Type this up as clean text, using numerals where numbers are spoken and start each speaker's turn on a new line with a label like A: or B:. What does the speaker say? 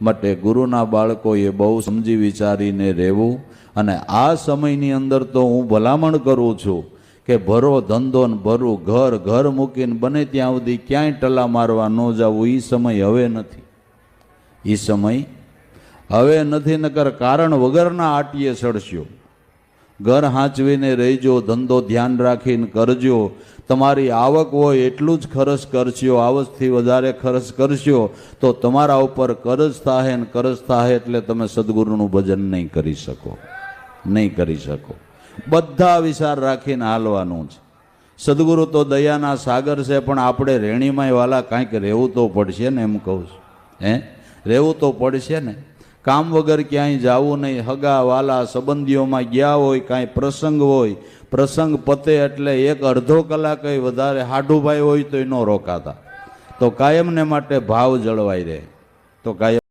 A: માટે ગુરુના બાળકોએ બહુ સમજી વિચારીને રહેવું। અને આ સમયની અંદર તો હું ભલામણ કરું છું કે ભરો ધંધો ને ભરું ઘર, ઘર મૂકીને બને ત્યાં સુધી ક્યાંય ટલા મારવા ન જવું। એ સમય હવે નથી, એ સમય હવે નથી, નકર કારણ વગરના આટીએ ચડશો। ઘર હાંચવીને રહેજો, ધંધો ધ્યાન રાખીને કરજો। તમારી આવક હોય એટલું જ ખર્ચ કરશો, આવકથી વધારે ખર્ચ કરશો તો તમારા ઉપર કરજ થાય ને કરજ થાય એટલે તમે સદગુરુનું ભજન નહીં કરી શકો, નહીં કરી શકો। બધા વિચાર રાખીને હાલવાનું છે। સદગુરુ તો દયાના સાગર છે, પણ આપણે રેણીમાંય વાલા કાંઈક રહેવું તો પડશે ને, એમ કહું છું। રહેવું તો પડશે ને। કામ વગર ક્યાંય જવું નહીં। હગા વાલા સંબંધીઓમાં ગયા હોય, કાંઈ પ્રસંગ હોય, પ્રસંગ પતે એટલે એક અડધો કલાક વધારે હાડુભાઈ હોય તો ન રોકાતા। તો કાયમને માટે ભાવ જળવાઈ રહે, તો કાયમ